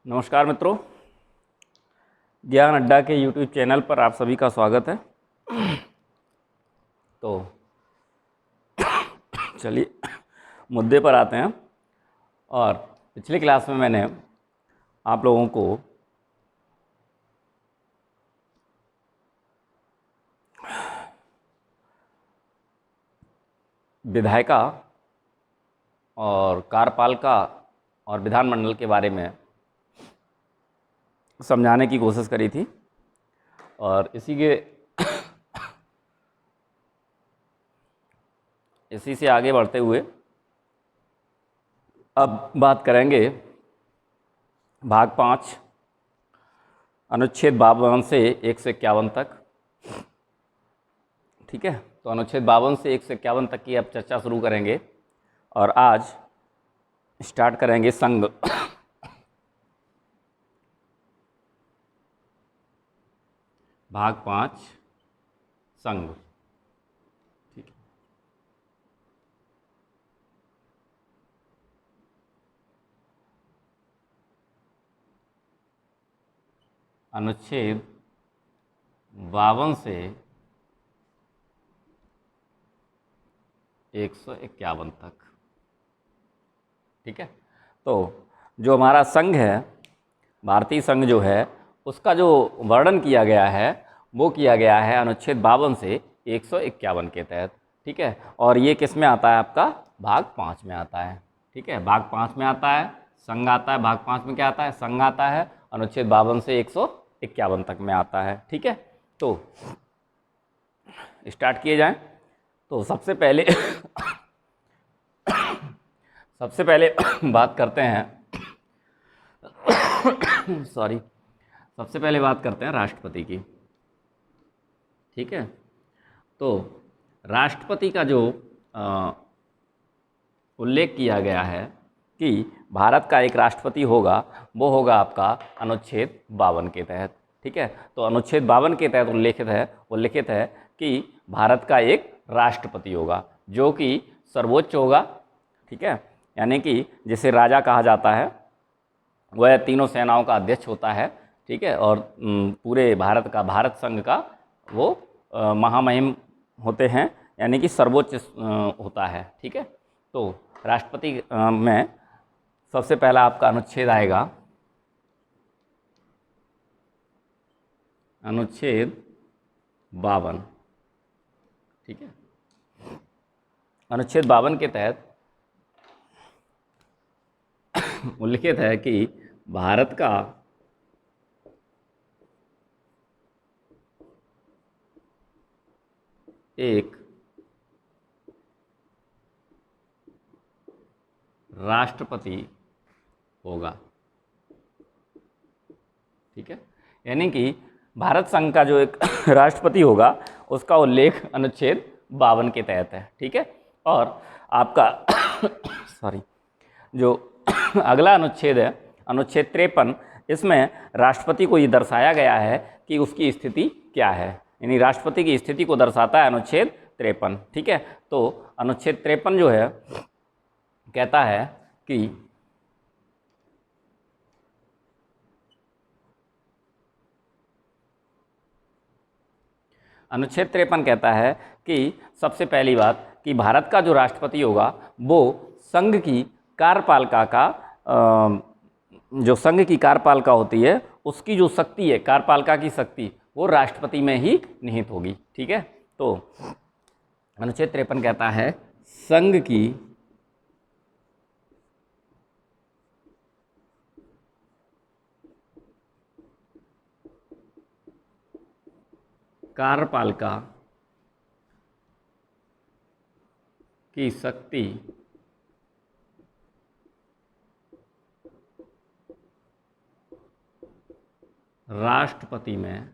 नमस्कार मित्रों, ज्ञान अड्डा के YouTube चैनल पर आप सभी का स्वागत है। तो चलिए मुद्दे पर आते हैं। और पिछली क्लास में मैंने आप लोगों को विधायिका और कार्यपालिका और विधानमंडल के बारे में समझाने की कोशिश करी थी। और इसी से आगे बढ़ते हुए अब बात करेंगे भाग 5 अनुच्छेद 52 से 151 तक। ठीक है, तो अनुच्छेद 52 से 151 तक की अब चर्चा शुरू करेंगे। और आज स्टार्ट करेंगे संघ। भाग 5 संघ। ठीक है, अनुच्छेद 52 से 151 तक। ठीक है, तो जो हमारा संघ है, भारतीय संघ जो है, उसका जो वर्णन किया गया है वो किया गया है अनुच्छेद 52 से 151 के तहत। ठीक है, और ये किस में आता है? आपका भाग 5 में आता है। ठीक है, भाग 5 में आता है संघ आता है। भाग 5 में क्या आता है? संघ आता है। अनुच्छेद 52 से 151 तक में आता है। ठीक है, तो स्टार्ट किए जाएं। तो सबसे पहले बात करते हैं सॉरी सबसे पहले बात करते हैं राष्ट्रपति की। ठीक है, तो राष्ट्रपति का जो उल्लेख किया गया है कि भारत का एक राष्ट्रपति होगा, वो होगा आपका अनुच्छेद 52 के तहत। ठीक है, तो अनुच्छेद 52 के तहत उल्लिखित है कि भारत का एक राष्ट्रपति होगा जो कि सर्वोच्च होगा। ठीक है, यानी कि जिसे राजा कहा जाता है, वह तीनों सेनाओं का अध्यक्ष होता है। ठीक है, और पूरे भारत संघ का वो महामहिम होते हैं, यानी कि सर्वोच्च होता है। ठीक है, तो राष्ट्रपति में सबसे पहला आपका अनुच्छेद आएगा अनुच्छेद 52। ठीक है, अनुच्छेद 52 के तहत उल्लिखित है कि भारत का एक राष्ट्रपति होगा। ठीक है, यानी कि भारत संघ का जो एक राष्ट्रपति होगा उसका उल्लेख अनुच्छेद 52 के तहत है। ठीक है, और आपका जो अगला अनुच्छेद है अनुच्छेद 53, इसमें राष्ट्रपति को ये दर्शाया गया है कि उसकी स्थिति क्या है, यानी राष्ट्रपति की स्थिति को दर्शाता है अनुच्छेद 53। ठीक है, तो अनुच्छेद 53 जो है कहता है कि अनुच्छेद 53 कहता है कि सबसे पहली बात कि भारत का जो राष्ट्रपति होगा वो संघ की कार्यपालिका का जो संघ की कार्यपालिका होती है उसकी जो शक्ति है, कार्यपालिका की शक्ति, वो राष्ट्रपति में ही निहित होगी। ठीक है, तो अनुच्छेद 53 कहता है संघ की कार्यपालिका की शक्ति राष्ट्रपति में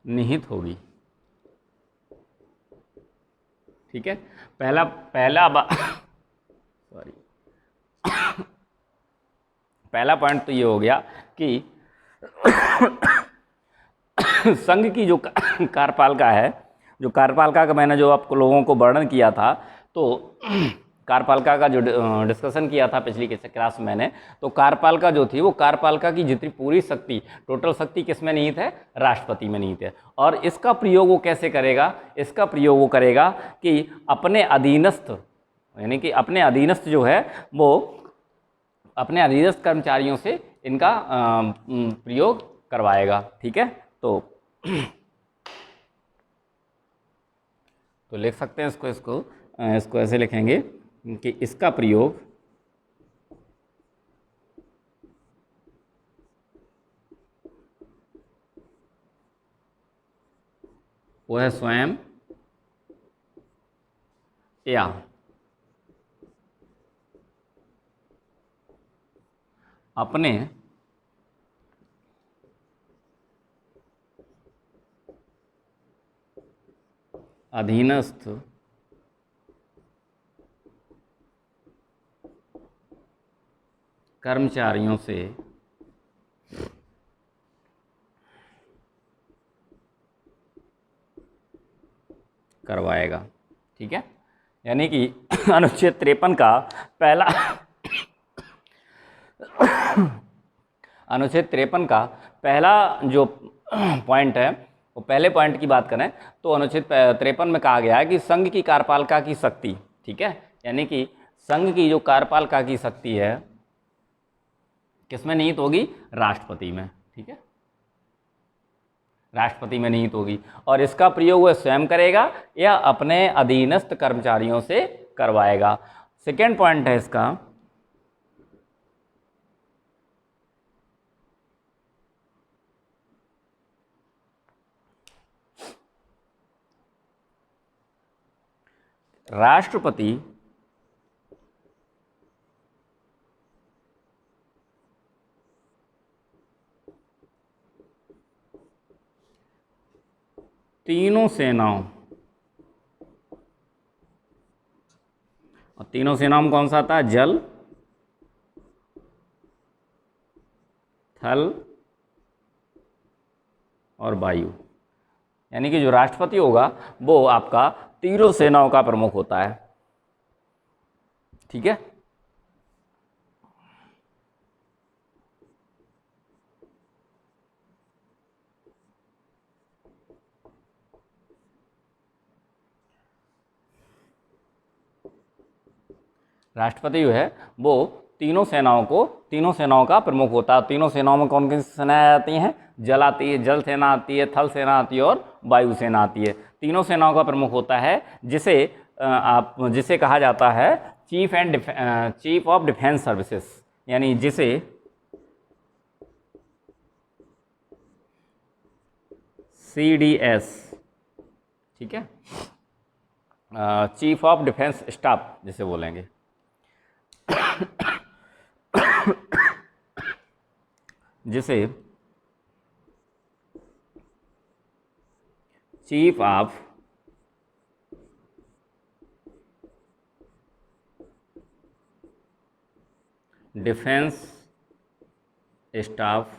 निहित होगी। ठीक है, पहला पॉइंट तो ये हो गया कि संघ की जो कार्यपालिका है, जो कार्यपालिका का मैंने जो आपको लोगों को वर्णन किया था, तो कार्यपालिका का जो डिस्कशन किया था पिछली क्लास में मैंने, तो कार्यपालिका जो थी वो कार्यपालिका की जितनी पूरी शक्ति, टोटल शक्ति किस में निहित है? राष्ट्रपति में निहित है। और इसका प्रयोग वो कैसे करेगा? इसका प्रयोग वो करेगा कि अपने अधीनस्थ, यानी कि अपने अधीनस्थ जो है वो अपने अधीनस्थ कर्मचारियों से इनका प्रयोग करवाएगा। ठीक है, तो लिख सकते हैं इसको ऐसे लिखेंगे कि इसका प्रयोग वह स्वयं या अपने अधीनस्थ कर्मचारियों से करवाएगा। ठीक है, यानी कि अनुच्छेद 53 का पहला अनुच्छेद 53 का पहला जो पॉइंट है, वो पहले पॉइंट की बात करें तो अनुच्छेद 53 में कहा गया है कि संघ की कार्यपालिका की शक्ति, ठीक है, यानी कि संघ की जो कार्यपालिका की शक्ति है किसमें निहित होगी? राष्ट्रपति में। ठीक है, राष्ट्रपति में निहित होगी, और इसका प्रयोग वह स्वयं करेगा या अपने अधीनस्थ कर्मचारियों से करवाएगा। सेकेंड पॉइंट है इसका, राष्ट्रपति तीनों सेनाओं, और तीनों सेनाओं में कौन सा आता है? जल, थल और वायु, यानी कि जो राष्ट्रपति होगा वो आपका तीनों सेनाओं का प्रमुख होता है। ठीक है, राष्ट्रपति जो है वो तीनों सेनाओं का प्रमुख होता है। तीनों सेनाओं में कौन कौन सी सेनाएं आती हैं? जल आती है, जल सेना आती है, थल सेना आती है और वायु सेना आती है। तीनों सेनाओं का प्रमुख होता है, जिसे कहा जाता है चीफ ऑफ डिफेंस सर्विसेज, यानी जिसे CDS, ठीक है, चीफ ऑफ डिफेंस स्टाफ जिसे बोलेंगे। जिसे चीफ ऑफ डिफेंस स्टाफ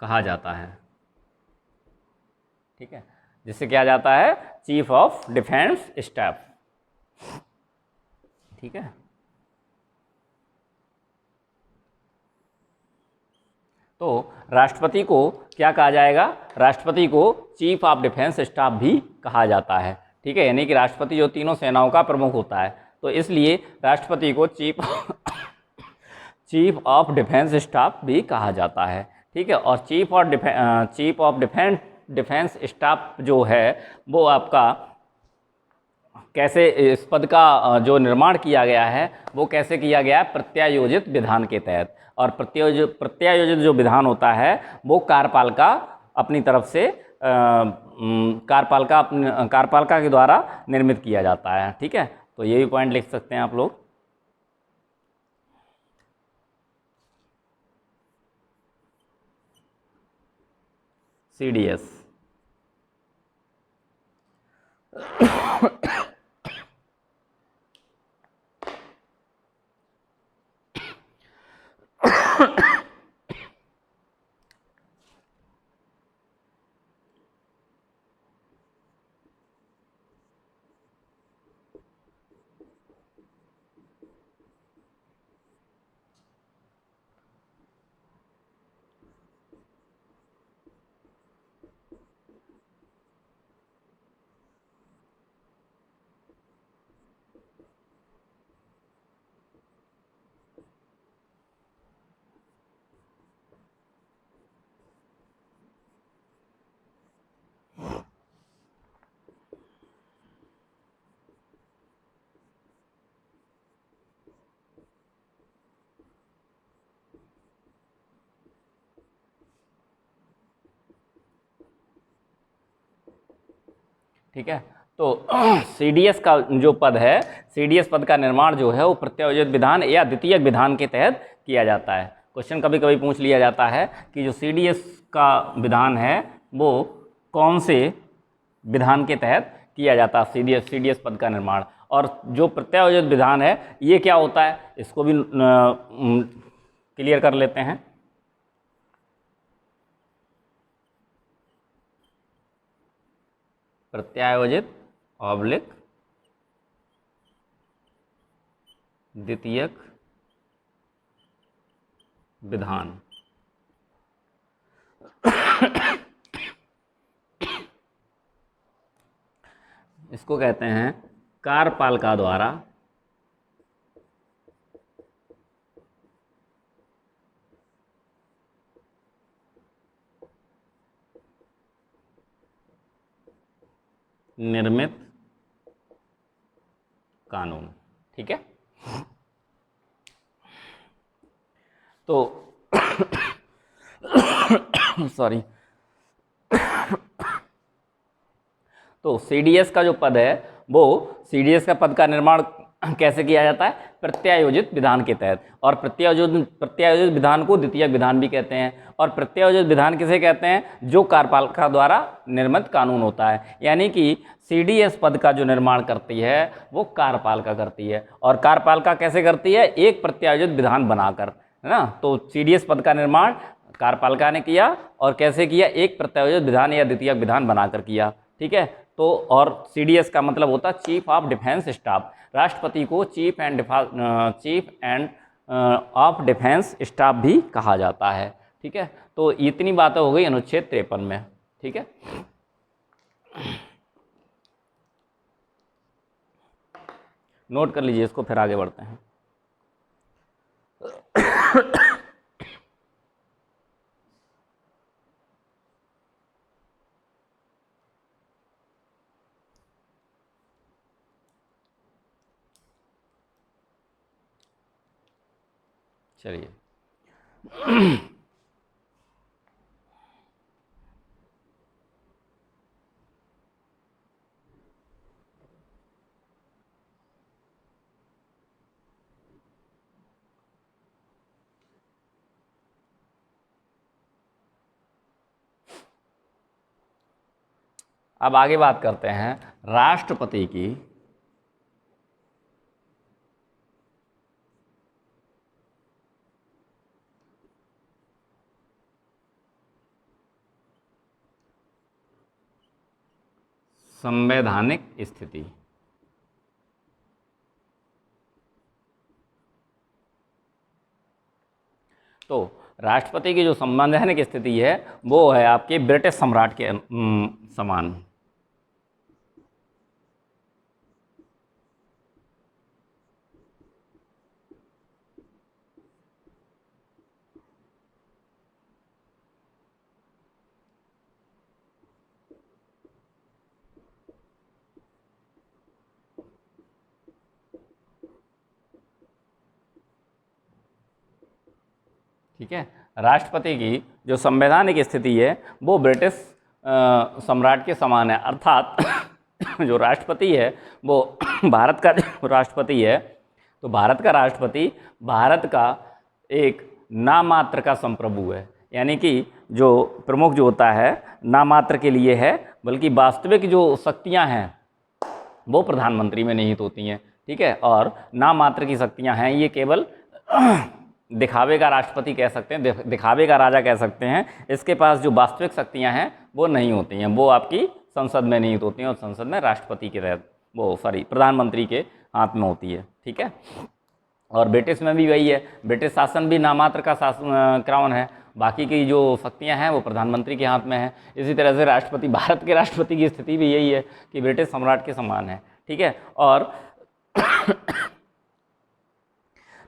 कहा जाता है। ठीक है, जिसे क्या जाता है? Chief of defence staff. ठीक है, तो राष्ट्रपति को क्या कहा जाएगा? राष्ट्रपति को चीफ ऑफ डिफेंस स्टाफ भी कहा जाता है। ठीक है, यानी कि राष्ट्रपति जो तीनों सेनाओं का प्रमुख होता है, तो इसलिए राष्ट्रपति को चीफ ऑफ डिफेंस स्टाफ भी कहा जाता है। ठीक है, और चीफ ऑफ डिफेंस स्टाफ जो है वो आपका कैसे, इस पद का जो निर्माण किया गया है वो कैसे किया गया है? प्रत्यायोजित विधान के तहत। और प्रत्यायोजित जो विधान होता है वो कार्यपालिका अपनी तरफ से कार्यपालिका के द्वारा निर्मित किया जाता है। ठीक है, तो ये भी पॉइंट लिख सकते हैं आप लोग। CDS ठीक है। तो सीडीएस का जो पद है, सीडीएस पद का निर्माण जो है वो प्रत्यायोजित विधान या द्वितीयक विधान के तहत किया जाता है। क्वेश्चन कभी कभी पूछ लिया जाता है कि जो सीडीएस का विधान है वो कौन से विधान के तहत किया जाता है, सीडीएस पद का निर्माण, और जो प्रत्यायोजित विधान है ये क्या होता है, इसको भी क्लियर कर लेते हैं। प्रत्यायोजित ऑब्लिक द्वितीयक विधान। इसको कहते हैं कार्यपालिका द्वारा निर्मित कानून। ठीक है। तो सॉरी, तो सीडीएस का जो पद है वो सीडीएस का पद का निर्माण कैसे किया जाता है, प्रत्यायोजित विधान के तहत, और प्रत्यायोजित विधान को द्वितीयक विधान भी कहते हैं। और प्रत्यायोजित विधान किसे कहते हैं, जो कार्यपालिका द्वारा निर्मित कानून होता है, यानी कि सीडीएस पद का जो निर्माण करती है वो कार्यपालिका करती है। और कार्यपालिका कैसे करती है, एक प्रत्यायोजित विधान बनाकर, है ना। तो सीडीएस पद का निर्माण कार्यपालिका ने किया, और कैसे किया, एक प्रत्यायोजित विधान या द्वितीयक विधान बनाकर किया। ठीक है। तो और सीडीएस का मतलब होता है चीफ ऑफ डिफेंस स्टाफ। राष्ट्रपति को cheap end of defence staff भी कहा जाता है। ठीक है। तो इतनी बातें हो गई अनुच्छेद 53 में। ठीक है। नोट कर लीजिए इसको, फिर आगे बढ़ते हैं। चलिए, अब आगे बात करते हैं राष्ट्रपति की संवैधानिक स्थिति। तो राष्ट्रपति की जो संवैधानिक स्थिति है वो है आपके ब्रिटिश सम्राट के समान। ठीक है। राष्ट्रपति की जो संवैधानिक स्थिति है वो ब्रिटिश सम्राट के समान है, अर्थात जो राष्ट्रपति है वो भारत का जो राष्ट्रपति है, तो भारत का राष्ट्रपति भारत का एक नामात्र का संप्रभु है। यानी कि जो प्रमुख जो होता है नामात्र के लिए है, बल्कि वास्तविक जो शक्तियां हैं वो प्रधानमंत्री में निहित होती हैं। ठीक है। और नामात्र की शक्तियां हैं, ये केवल दिखावे का राष्ट्रपति कह सकते हैं, दिखावे का राजा कह सकते हैं। इसके पास जो वास्तविक शक्तियां हैं वो नहीं होती हैं, वो आपकी संसद में निहित होती हैं, और संसद में राष्ट्रपति के तहत प्रधानमंत्री के हाथ में होती है। ठीक है। और ब्रिटिश में भी वही है, ब्रिटिश शासन भी नामात्र का शासन क्राउन है, बाकी की जो शक्तियां हैं वो प्रधानमंत्री के हाथ में है। इसी तरह से राष्ट्रपति, भारत के राष्ट्रपति की स्थिति भी यही है कि ब्रिटिश सम्राट के समान है। ठीक है। और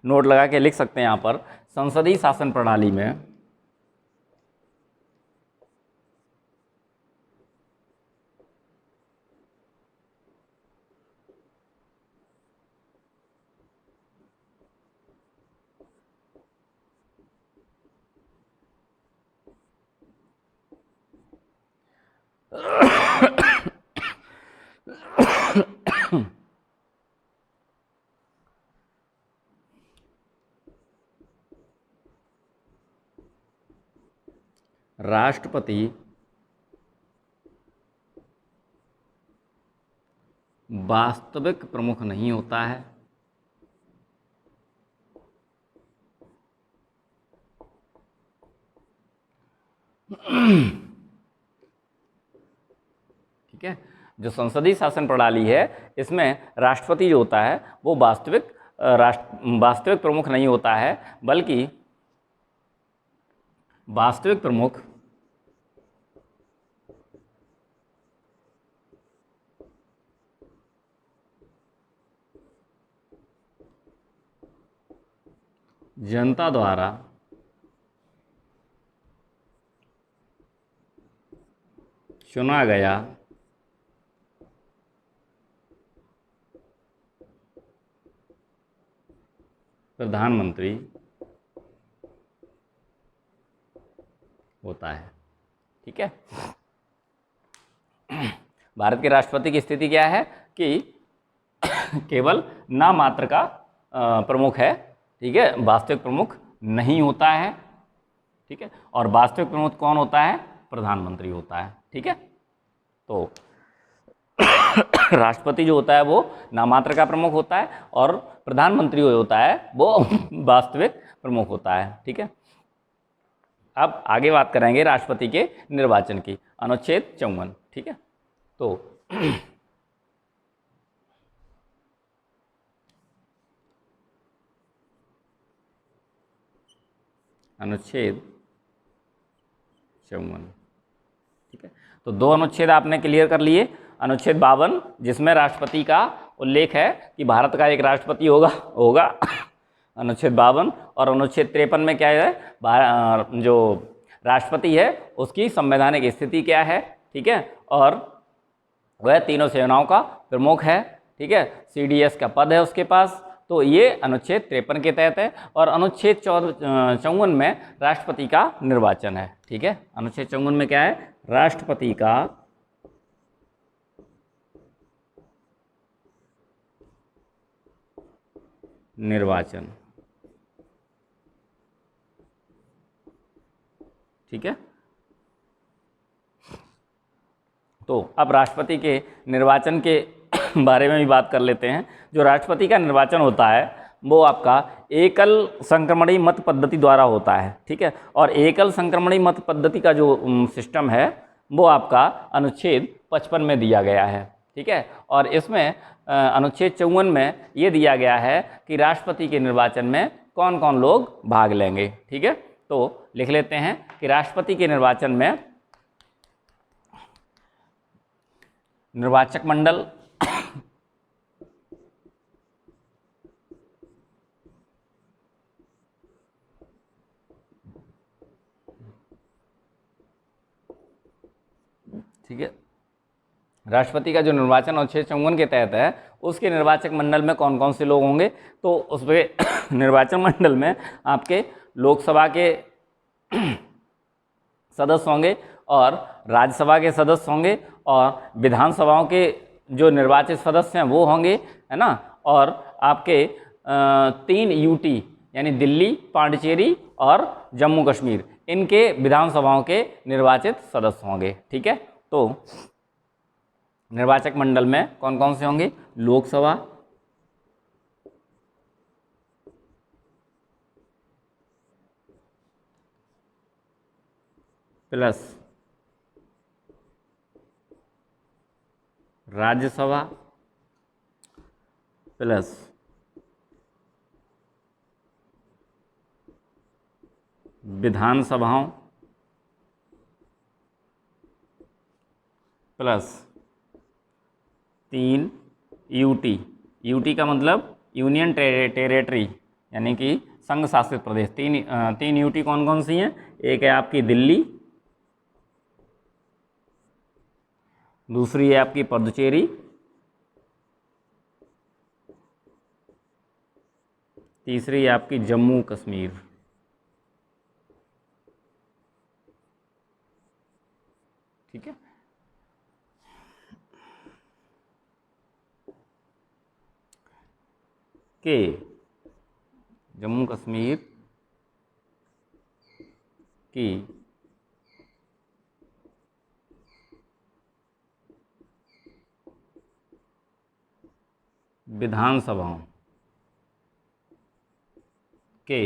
नोट लगा के लिख सकते हैं यहाँ पर, संसदीय शासन प्रणाली में राष्ट्रपति वास्तविक प्रमुख नहीं होता है। ठीक है, जो संसदीय शासन प्रणाली है इसमें राष्ट्रपति जो होता है वो वास्तविक प्रमुख नहीं होता है, बल्कि वास्तविक प्रमुख जनता द्वारा चुना गया प्रधानमंत्री होता है। ठीक है, भारत के राष्ट्रपति की स्थिति क्या है कि केवल नाम मात्र का प्रमुख है। ठीक है, वास्तविक प्रमुख नहीं होता है। ठीक है, और वास्तविक प्रमुख कौन होता है? प्रधानमंत्री होता है। ठीक है, तो राष्ट्रपति जो होता है वो नाम मात्र का प्रमुख होता है और प्रधानमंत्री जो होता है वो वास्तविक प्रमुख होता है। ठीक है, अब आगे बात करेंगे राष्ट्रपति के निर्वाचन की, अनुच्छेद 54। ठीक है, तो अनुच्छेद 54। ठीक है, तो दो अनुच्छेद आपने क्लियर कर लिए। अनुच्छेद 52 जिसमें राष्ट्रपति का उल्लेख है कि भारत का एक राष्ट्रपति होगा अनुच्छेद 52। और अनुच्छेद 53 में क्या है? जो राष्ट्रपति है उसकी संवैधानिक स्थिति क्या है। ठीक है, और वह तीनों सेनाओं का प्रमुख है। ठीक है, CDS का पद है उसके पास। तो ये अनुच्छेद 53 के तहत है। और अनुच्छेद 54 में राष्ट्रपति का निर्वाचन है। ठीक है, अनुच्छेद 54 में क्या है? राष्ट्रपति का निर्वाचन। ठीक है, तो अब राष्ट्रपति के निर्वाचन के बारे में भी बात कर लेते हैं। जो राष्ट्रपति का निर्वाचन होता है वो आपका एकल संक्रमणी मत पद्धति द्वारा होता है। ठीक है, और एकल संक्रमणी मत पद्धति का जो सिस्टम है वो आपका अनुच्छेद 55 में दिया गया है। ठीक है, और इसमें अनुच्छेद 54 में ये दिया गया है कि राष्ट्रपति के निर्वाचन में कौन कौन लोग भाग लेंगे। ठीक है, तो लिख लेते हैं कि राष्ट्रपति के निर्वाचन में निर्वाचक मंडल ठीक है, राष्ट्रपति का जो निर्वाचन अनुच्छेद 54 के तहत है उसके निर्वाचक मंडल में कौन कौन से लोग होंगे? तो उसमें निर्वाचन मंडल में आपके लोकसभा के सदस्य होंगे और राज्यसभा के सदस्य होंगे और विधानसभाओं के जो निर्वाचित सदस्य हैं वो होंगे, है ना। और आपके 3 UT यानी दिल्ली, पांडिचेरी और जम्मू कश्मीर, इनके विधानसभाओं के निर्वाचित सदस्य होंगे। ठीक है, तो निर्वाचक मंडल में कौन कौन से होंगे? लोकसभा, प्लस राज्यसभा, प्लस विधानसभाओं, प्लस 3 UT। UT का मतलब यूनियन टेरेटरी यानी कि संघ शासित प्रदेश। तीन UT कौन कौन सी हैं? एक है आपकी दिल्ली, दूसरी है आपकी पुडुचेरी, तीसरी है आपकी जम्मू कश्मीर। ठीक है, के जम्मू कश्मीर की विधानसभाओं के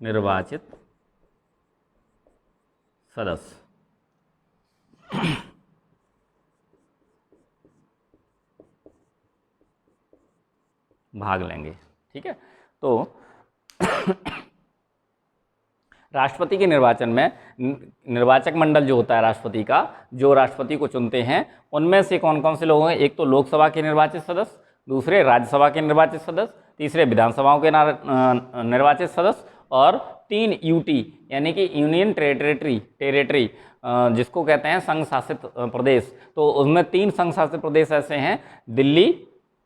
निर्वाचित सदस्य भाग लेंगे। ठीक है, तो राष्ट्रपति के निर्वाचन में निर्वाचक मंडल जो होता है राष्ट्रपति का, जो राष्ट्रपति को चुनते हैं, उनमें से कौन कौन से लोग हैं? एक तो लोकसभा के निर्वाचित सदस्य, दूसरे राज्यसभा के निर्वाचित सदस्य, तीसरे विधानसभाओं के निर्वाचित सदस्य, और 3 यूटी यानी कि यूनियन टेरिटरी जिसको कहते हैं संघ शासित प्रदेश। तो उसमें 3 संघ शासित प्रदेश ऐसे हैं, दिल्ली,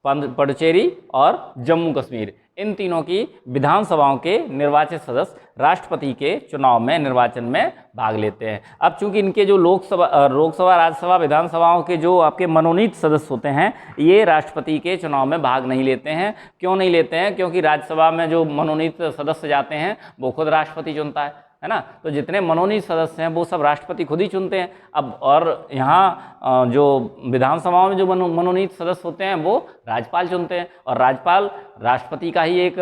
पुडुचेरी और जम्मू कश्मीर। इन तीनों की विधानसभाओं के निर्वाचित सदस्य राष्ट्रपति के चुनाव में, निर्वाचन में भाग लेते हैं। अब चूंकि इनके जो लोकसभा, राज्यसभा, विधानसभाओं के जो आपके मनोनीत सदस्य होते हैं, ये राष्ट्रपति के चुनाव में भाग नहीं लेते हैं। क्यों नहीं लेते हैं? क्योंकि राज्यसभा में जो मनोनीत सदस्य जाते हैं वो खुद राष्ट्रपति चुनता है ना। तो जितने मनोनीत सदस्य हैं वो सब राष्ट्रपति खुद ही चुनते हैं। अब और यहाँ जो विधानसभाओं में जो मनोनीत सदस्य होते हैं वो राज्यपाल चुनते हैं, और राज्यपाल राष्ट्रपति का ही एक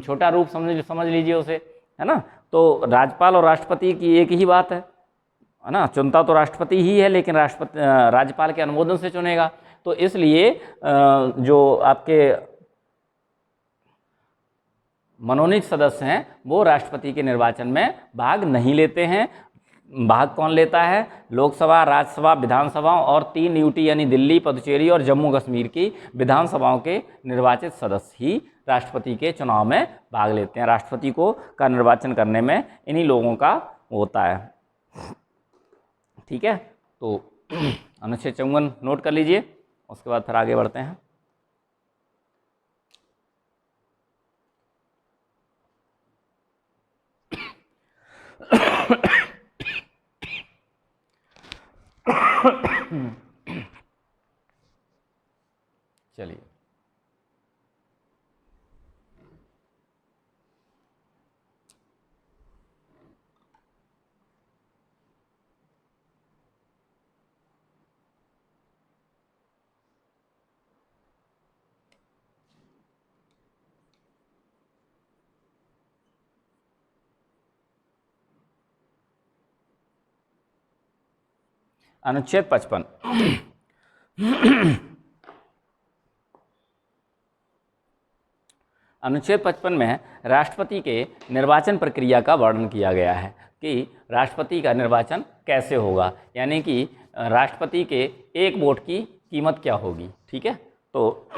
छोटा रूप समझ लीजिए उसे, है ना। तो राज्यपाल और राष्ट्रपति की एक ही बात है ना। चुनता तो राष्ट्रपति ही है, लेकिन राज्यपाल के अनुमोदन से चुनेगा। तो इसलिए जो आपके मनोनीत सदस्य हैं वो राष्ट्रपति के निर्वाचन में भाग नहीं लेते हैं। भाग कौन लेता है? लोकसभा, राज्यसभा, विधानसभाओं और 3 यूटी यानी दिल्ली, पुडुचेरी और जम्मू कश्मीर की विधानसभाओं के निर्वाचित सदस्य ही राष्ट्रपति के चुनाव में भाग लेते हैं। राष्ट्रपति का निर्वाचन करने में इन्हीं लोगों का होता है। ठीक है, तो अनुच्छेद 54 नोट कर लीजिए, उसके बाद फिर आगे बढ़ते हैं। चलिए, अनुच्छेद 55 अनुच्छेद 55 में राष्ट्रपति के निर्वाचन प्रक्रिया का वर्णन किया गया है कि राष्ट्रपति का निर्वाचन कैसे होगा, यानी कि राष्ट्रपति के एक वोट की कीमत क्या होगी। ठीक है, तो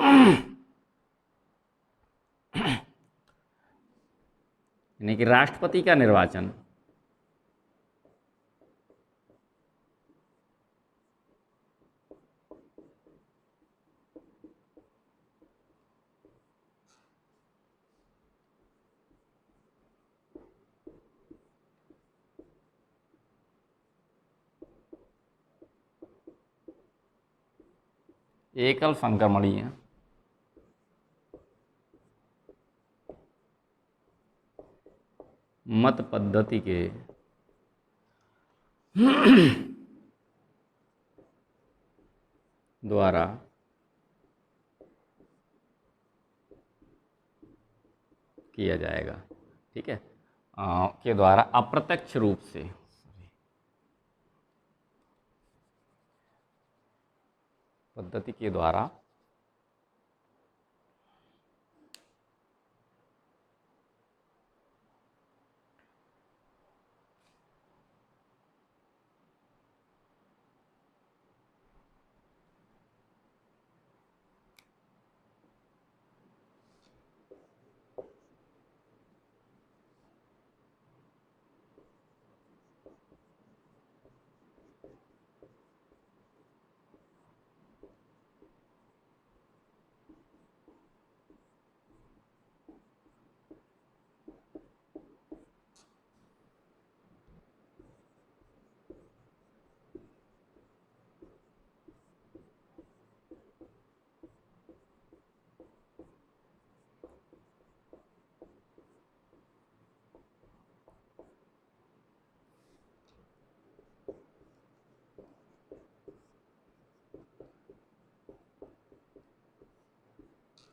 यानी कि राष्ट्रपति का निर्वाचन एकल संक्रमणीय मत पद्धति के द्वारा किया जाएगा। ठीक है, के द्वारा अप्रत्यक्ष रूप से पद्धति के द्वारा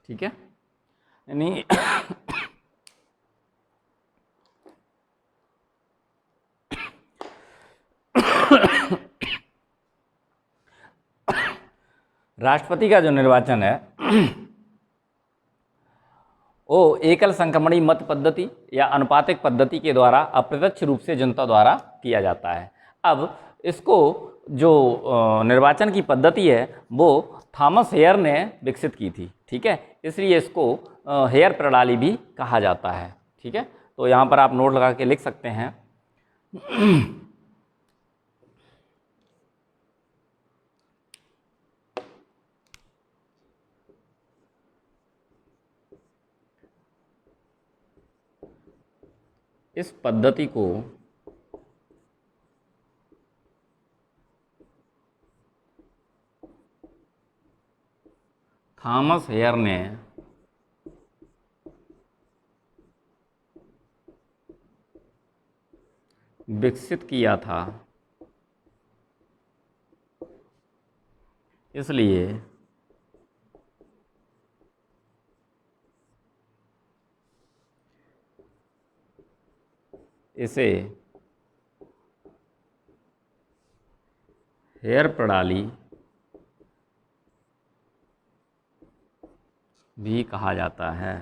ठीक है, यानी राष्ट्रपति का जो निर्वाचन है वो एकल संक्रमणी मत पद्धति या अनुपातिक पद्धति के द्वारा अप्रत्यक्ष रूप से जनता द्वारा किया जाता है। अब इसको जो निर्वाचन की पद्धति है वो थॉमस हेयर ने विकसित की थी। ठीक है, इसलिए इसको हेयर प्रणाली भी कहा जाता है। ठीक है, तो यहाँ पर आप नोट लगा के लिख सकते हैं। इस पद्धति को थॉमस हेयर ने विकसित किया था, इसलिए इसे हेयर प्रणाली भी कहा जाता है।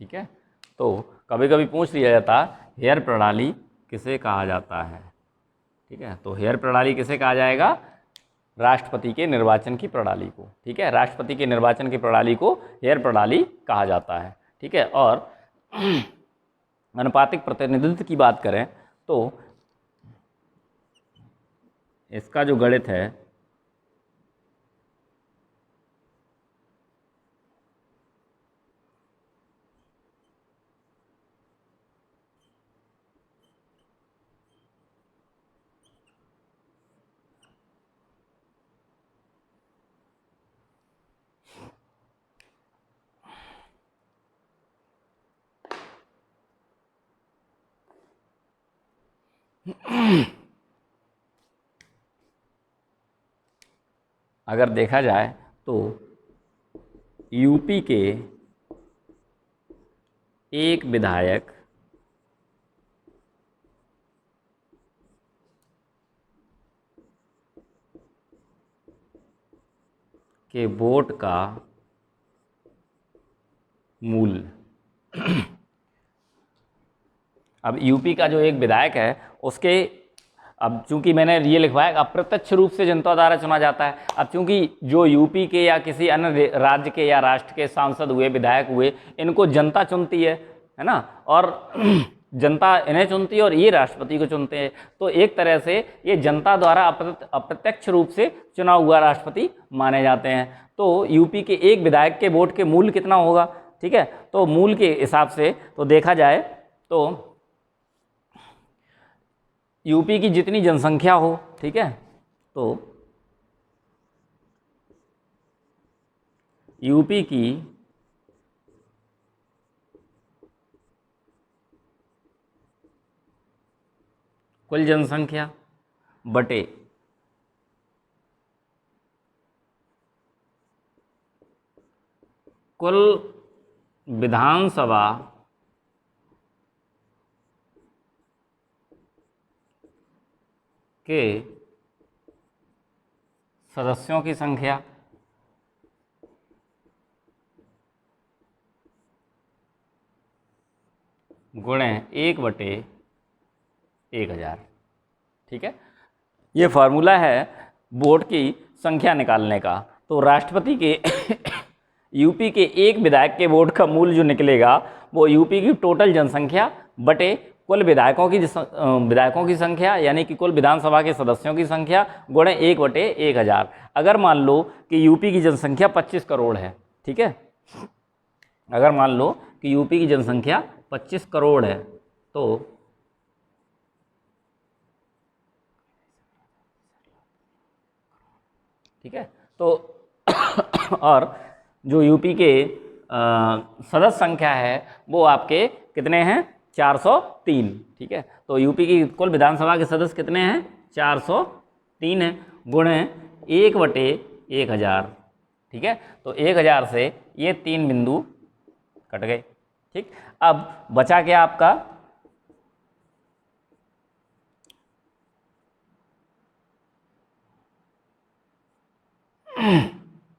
ठीक है, तो कभी कभी पूछ लिया जाता हेयर प्रणाली किसे कहा जाता है। ठीक है, तो हेयर प्रणाली किसे कहा जाएगा? राष्ट्रपति के निर्वाचन की प्रणाली को। ठीक है, राष्ट्रपति के निर्वाचन की प्रणाली को हेयर प्रणाली कहा जाता है। ठीक है, और अनुपातिक प्रतिनिधित्व की बात करें तो इसका जो गणित है अगर देखा जाए तो यूपी के एक विधायक के वोट का मूल्य अब यूपी का जो एक विधायक है उसके, अब चूंकि मैंने ये लिखवाया अप्रत्यक्ष रूप से जनता द्वारा चुना जाता है। अब चूंकि जो यूपी के या किसी अन्य राज्य के या राष्ट्र के सांसद हुए, विधायक हुए, इनको जनता चुनती है ना, और जनता इन्हें चुनती है और ये राष्ट्रपति को चुनते हैं। तो एक तरह से ये जनता द्वारा अप्रत्यक्ष रूप से चुना हुआ राष्ट्रपति माने जाते हैं। तो यूपी के एक विधायक के वोट के मूल्य कितना होगा? ठीक है, तो मूल्य के हिसाब से तो देखा जाए तो यूपी की जितनी जनसंख्या हो, ठीक है, तो यूपी की कुल जनसंख्या बटे कुल विधानसभा के सदस्यों की संख्या गुणे 1/1000। ठीक है, ये फार्मूला है वोट की संख्या निकालने का। तो राष्ट्रपति के यूपी के एक विधायक के वोट का मूल्य जो निकलेगा वो यूपी की टोटल जनसंख्या बटे कुल विधायकों की संख्या, यानी कि कुल विधानसभा के सदस्यों की संख्या गुणे 1/1000। अगर मान लो कि यूपी की जनसंख्या 25 करोड़ है, ठीक है, अगर मान लो कि यूपी की जनसंख्या 25 करोड़ है तो ठीक है, तो और जो यूपी के सदस्य संख्या है वो आपके कितने हैं? 403। ठीक है, तो यूपी की कुल विधानसभा के सदस्य कितने हैं? 403 है, गुणे 1/1000। ठीक है, तो 1000 से ये 3 बिंदु कट गए। ठीक, अब बचा क्या आपका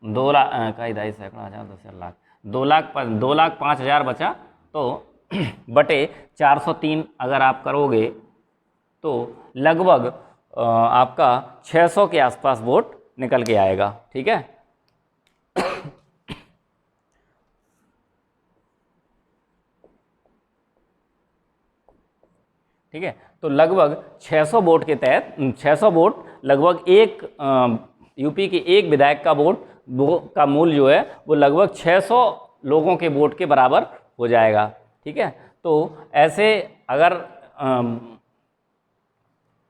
2 लाख का 2.5 सैकड़ा 1000 10 लाख 2,05,000 बचा। तो बटे 403 अगर आप करोगे तो लगभग आपका 600 के आसपास वोट निकल के आएगा। ठीक है, ठीक है, तो लगभग 600 वोट के तहत 600 वोट लगभग एक यूपी के एक विधायक का वोट का मूल्य जो है वो लगभग 600 लोगों के वोट के बराबर हो जाएगा। ठीक है, तो ऐसे अगर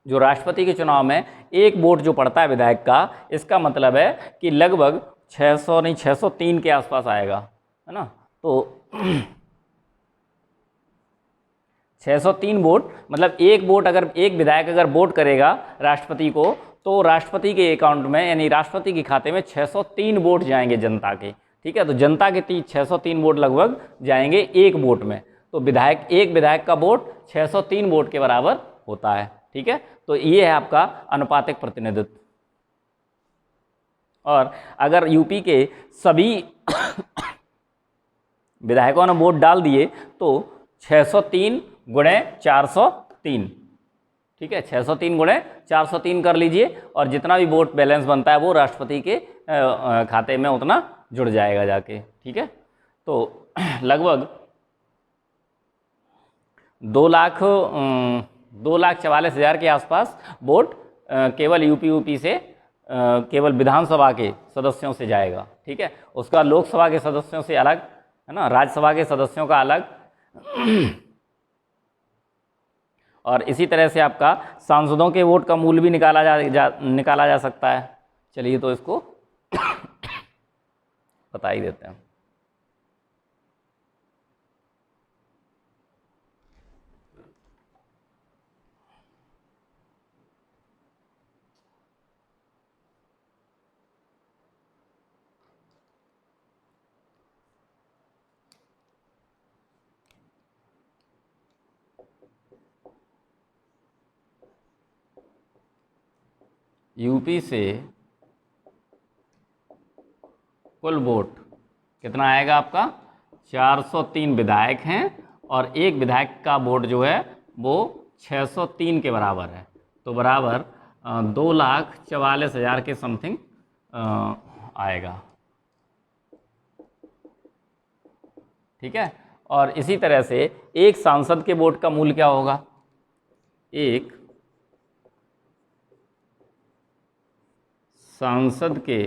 जो राष्ट्रपति के चुनाव में एक वोट जो पड़ता है विधायक का, इसका मतलब है कि लगभग 600 नहीं 603 के आसपास आएगा, है ना। तो 603 वोट मतलब एक वोट अगर एक विधायक अगर वोट करेगा राष्ट्रपति को, तो राष्ट्रपति के अकाउंट में यानी राष्ट्रपति के खाते में 603 वोट जाएंगे जनता के। ठीक है, तो जनता के 603 वोट लगभग जाएंगे एक वोट में, तो विधायक एक विधायक का वोट 603 वोट के बराबर होता है। ठीक है, तो ये है आपका अनुपातिक प्रतिनिधित्व। और अगर यूपी के सभी विधायकों ने वोट डाल दिए तो 603 गुणे 403, ठीक है, 603 गुणे 403 कर लीजिए, और जितना भी वोट बैलेंस बनता है वो राष्ट्रपति के खाते में उतना जुड़ जाएगा जाके। ठीक है, तो लगभग 2,44,000 के आसपास वोट केवल यूपी से केवल विधानसभा के सदस्यों से जाएगा। ठीक है, उसका लोकसभा के सदस्यों से अलग, है ना, राज्यसभा के सदस्यों का अलग, और इसी तरह से आपका सांसदों के वोट का मूल्य भी निकाला जा सकता है। चलिए तो इसको बता ही देते हैं। यूपी से कुल वोट कितना आएगा आपका 403 विधायक हैं, और एक विधायक का वोट जो है वो 603 के बराबर है, तो बराबर 2,44,000 के समथिंग आएगा। ठीक है, और इसी तरह से एक सांसद के वोट का मूल्य क्या होगा, एक सांसद के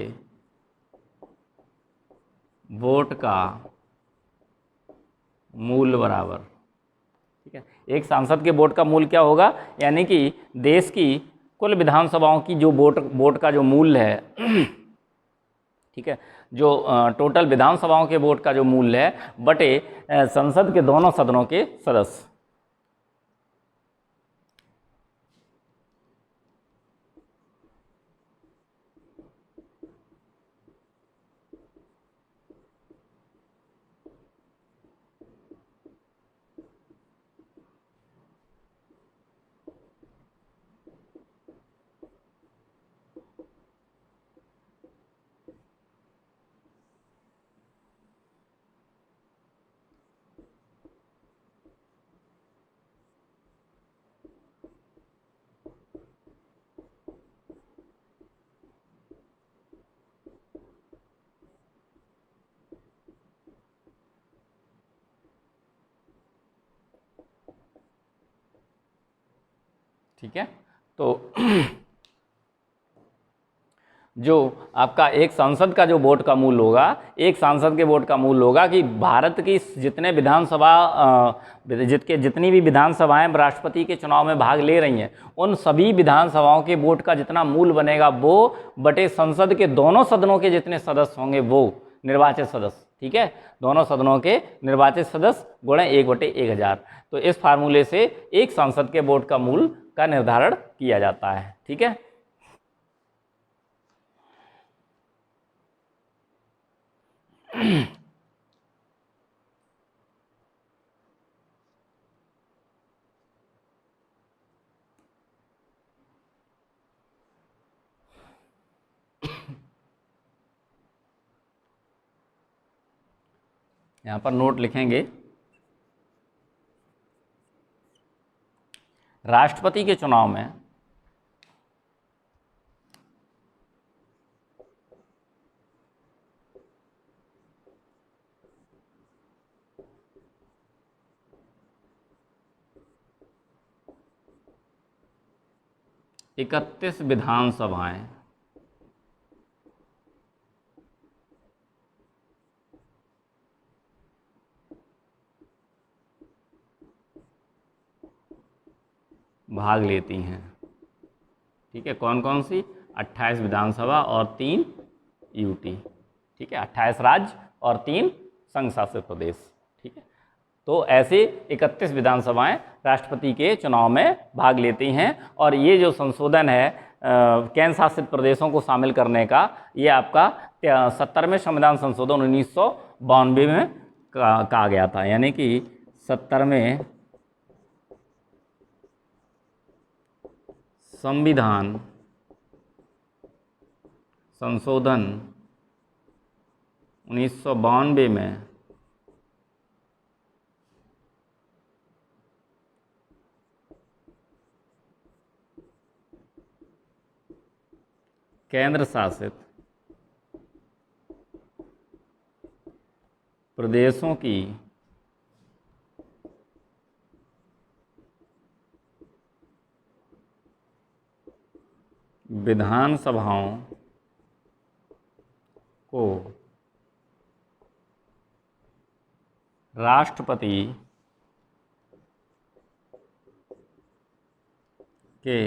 वोट का मूल्य बराबर, ठीक है, एक सांसद के वोट का मूल्य क्या होगा, यानी कि देश की कुल विधानसभाओं की जो वोट का जो मूल्य है, ठीक है, जो टोटल विधानसभाओं के वोट का जो मूल्य है बटे संसद के दोनों सदनों के सदस्य। ठीक है, तो जो आपका एक सांसद का जो वोट का मूल्य होगा, एक सांसद के वोट का मूल्य होगा कि भारत की जितने विधानसभा जितनी भी विधानसभाएं राष्ट्रपति के चुनाव में भाग ले रही हैं, उन सभी विधानसभाओं के वोट का जितना मूल्य बनेगा वो बटे संसद के दोनों सदनों के जितने सदस्य होंगे वो निर्वाचित सदस्य, ठीक है, दोनों सदनों के निर्वाचित सदस्य गुणे 1/1000। तो इस फार्मूले से एक सांसद के वोट का मूल्य का निर्धारण किया जाता है। ठीक है, यहाँ पर नोट लिखेंगे, राष्ट्रपति के चुनाव में इकतीस विधानसभाएं भाग लेती हैं। ठीक है, कौन कौन सी? 28 विधानसभा और 3 यूटी। ठीक है, 28 राज्य और 3 संघ शासित प्रदेश। ठीक है, तो ऐसे 31 विधानसभाएं राष्ट्रपति के चुनाव में भाग लेती हैं। और ये जो संशोधन है केंद्र शासित प्रदेशों को शामिल करने का, ये आपका 70वें संविधान संशोधन 1992 में कहा गया था। यानी कि 70वें संविधान संशोधन 1992 में केंद्र शासित प्रदेशों की विधानसभाओं को राष्ट्रपति के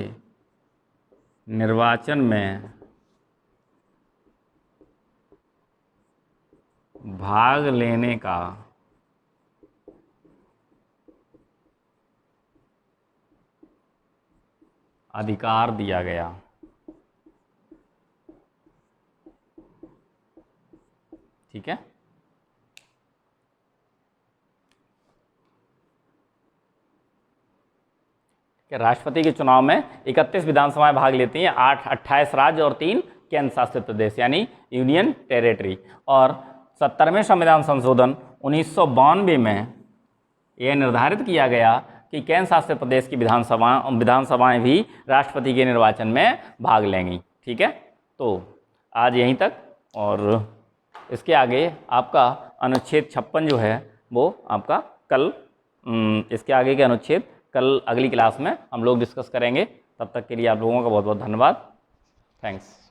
निर्वाचन में भाग लेने का अधिकार दिया गया। ठीक है, राष्ट्रपति के चुनाव में 31 विधानसभाएं भाग लेती हैं, 28 राज्य और 3 केंद्र शासित प्रदेश यानी यूनियन टेरिटरी। और 70वें संविधान संशोधन 1992 में यह निर्धारित किया गया कि केंद्र शासित प्रदेश की विधानसभाएं भी राष्ट्रपति के निर्वाचन में भाग लेंगी। ठीक है, तो आज यहीं तक, और इसके आगे आपका अनुच्छेद 56 जो है वो आपका कल, इसके आगे के अनुच्छेद कल अगली क्लास में हम लोग डिस्कस करेंगे। तब तक के लिए आप लोगों का बहुत बहुत धन्यवाद। थैंक्स।